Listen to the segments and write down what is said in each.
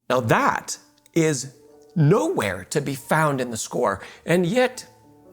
Now that is nowhere to be found in the score, and yet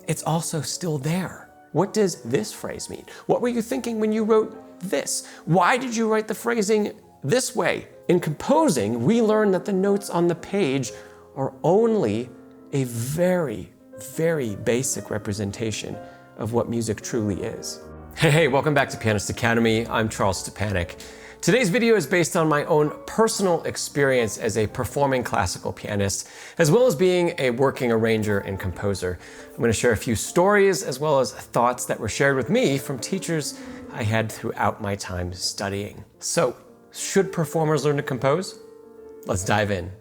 it's also still there. What does this phrase mean? What were you thinking when you wrote this? Why did you write the phrasing this way? In composing, we learn that the notes on the page are only a very, very basic representation of what music truly is. Hey, welcome back to Pianist Academy. I'm Charles Szczepanek. Today's video is based on my own personal experience as a performing classical pianist, as well as being a working arranger and composer. I'm going to share a few stories as well as thoughts that were shared with me from teachers I had throughout my time studying. So, should performers learn to compose? Let's dive in.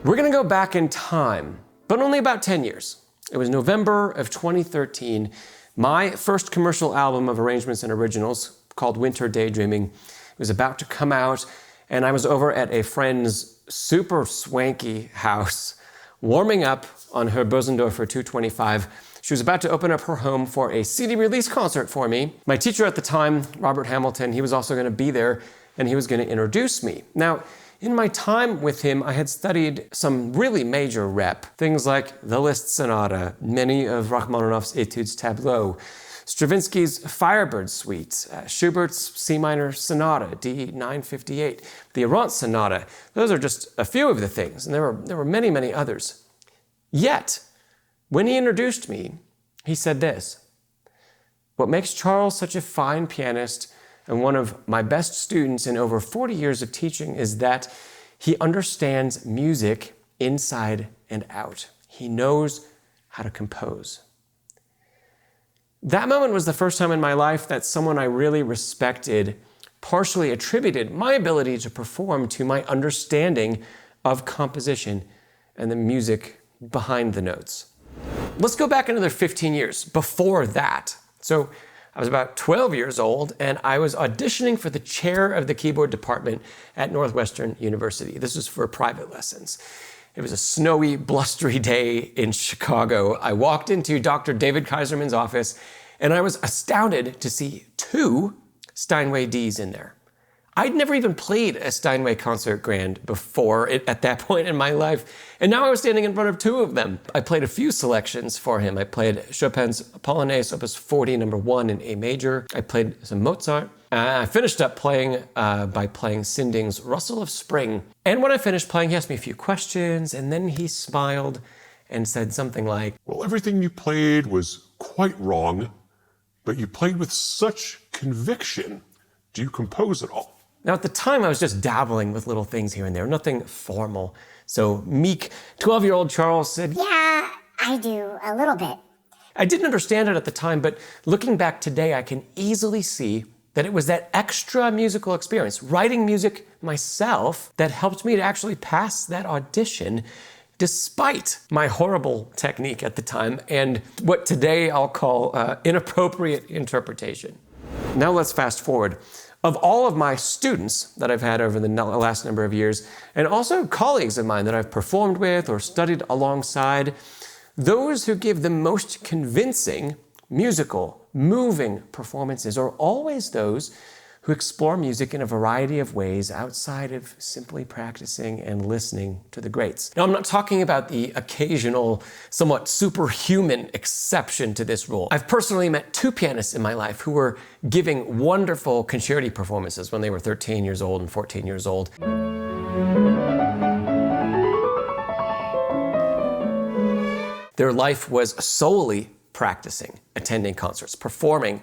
We're going to go back in time, but only about 10 years. It was November of 2013. My first commercial album of arrangements and originals, called Winter Daydreaming, was about to come out, and I was over at a friend's super swanky house, warming up on her Bosendorfer 225. She was about to open up her home for a CD release concert for me. My teacher at the time, Robert Hamilton, he was also going to be there, and he was going to introduce me. Now, in my time with him, I had studied some really major rep, things like the Liszt Sonata, many of Rachmaninoff's Etudes Tableau, Stravinsky's Firebird Suite, Schubert's C minor Sonata, D958, the Errant Sonata. Those are just a few of the things, and there were many, many others. Yet, when he introduced me, he said this: "What makes Charles such a fine pianist and one of my best students in over 40 years of teaching is that he understands music inside and out. He knows how to compose." That moment was the first time in my life that someone I really respected partially attributed my ability to perform to my understanding of composition and the music behind the notes. Let's go back another 15 years before that. So I was about 12 years old, and I was auditioning for the chair of the keyboard department at Northwestern University. This was for private lessons. It was a snowy, blustery day in Chicago. I walked into Dr. David Kaiserman's office, and I was astounded to see 2 Steinway Ds in there. I'd never even played a Steinway concert grand before at that point in my life, and now I was standing in front of 2 of them. I played a few selections for him. I played Chopin's Polonaise Opus 40, number 1 in A major. I played some Mozart. I finished up playing by playing Sinding's Rustle of Spring. And when I finished playing, he asked me a few questions, and then he smiled and said something like, "Well, everything you played was quite wrong, but you played with such conviction. Do you compose at all?" Now, at the time, I was just dabbling with little things here and there, nothing formal. So meek 12-year-old Charles said, "Yeah, I do, a little bit." I didn't understand it at the time, but looking back today, I can easily see that it was that extra musical experience, writing music myself, that helped me to actually pass that audition despite my horrible technique at the time and what today I'll call inappropriate interpretation. Now let's fast forward. Of all of my students that I've had over the last number of years, and also colleagues of mine that I've performed with or studied alongside, those who give the most convincing, musical, moving performances are always those who explore music in a variety of ways outside of simply practicing and listening to the greats. Now, I'm not talking about the occasional, somewhat superhuman exception to this rule. I've personally met 2 pianists in my life who were giving wonderful concerti performances when they were 13 years old and 14 years old. Their life was solely practicing, attending concerts, performing,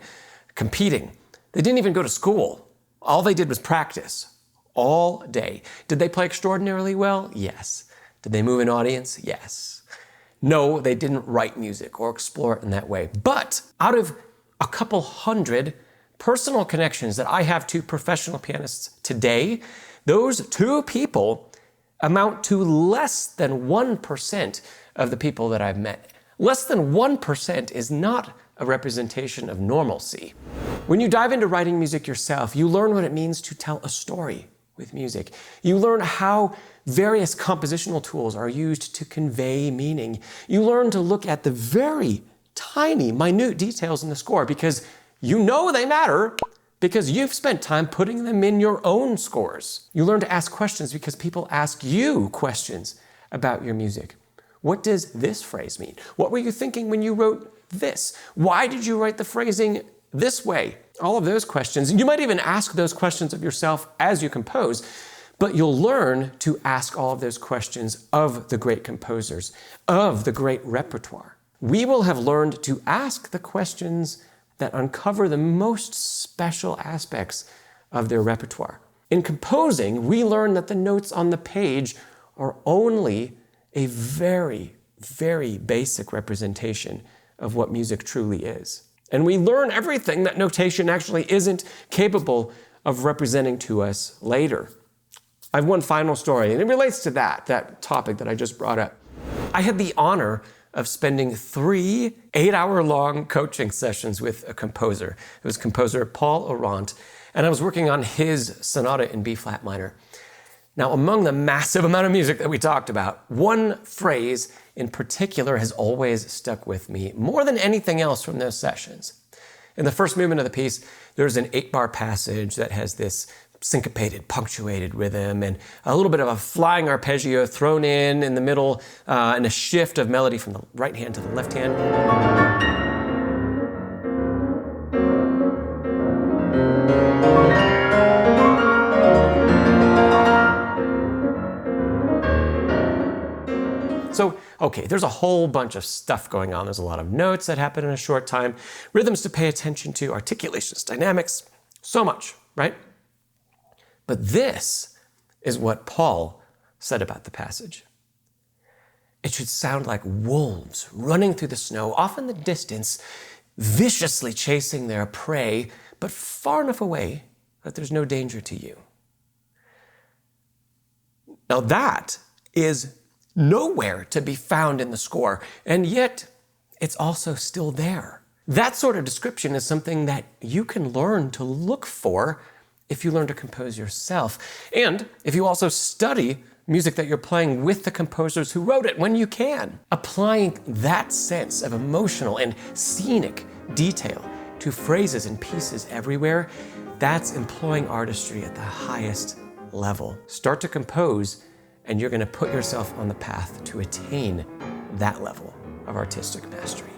competing. They didn't even go to school. All they did was practice all day. Did they play extraordinarily well? Yes. Did they move an audience? Yes. No, they didn't write music or explore it in that way. But out of a couple hundred personal connections that I have to professional pianists today, those 2 people amount to less than 1% of the people that I've met. Less than 1% is not a representation of normalcy. When you dive into writing music yourself, you learn what it means to tell a story with music. You learn how various compositional tools are used to convey meaning. You learn to look at the very tiny, minute details in the score because you know they matter, because you've spent time putting them in your own scores. You learn to ask questions because people ask you questions about your music. What does this phrase mean? What were you thinking when you wrote this? Why did you write the phrasing this way? All of those questions. You might even ask those questions of yourself as you compose, but you'll learn to ask all of those questions of the great composers, of the great repertoire. We will have learned to ask the questions that uncover the most special aspects of their repertoire. In composing, we learn that the notes on the page are only a very, very basic representation of what music truly is. And we learn everything that notation actually isn't capable of representing to us later. I have one final story, and it relates to that topic that I just brought up. I had the honor of spending 3 8-hour-long coaching sessions with a composer. It was composer Paul Orant, and I was working on his sonata in B-flat minor. Now, among the massive amount of music that we talked about, one phrase in particular has always stuck with me more than anything else from those sessions. In the first movement of the piece, there's an 8-bar passage that has this syncopated, punctuated rhythm and a little bit of a flying arpeggio thrown in the middle, and a shift of melody from the right hand to the left hand. So, okay, there's a whole bunch of stuff going on. There's a lot of notes that happen in a short time, rhythms to pay attention to, articulations, dynamics, so much, right? But this is what Paul said about the passage. It should sound like wolves running through the snow, off in the distance, viciously chasing their prey, but far enough away that there's no danger to you. Now that is nowhere to be found in the score, and yet it's also still there. That sort of description is something that you can learn to look for if you learn to compose yourself, and if you also study music that you're playing with the composers who wrote it when you can. Applying that sense of emotional and scenic detail to phrases and pieces everywhere, that's employing artistry at the highest level. Start to compose, and you're going to put yourself on the path to attain that level of artistic mastery.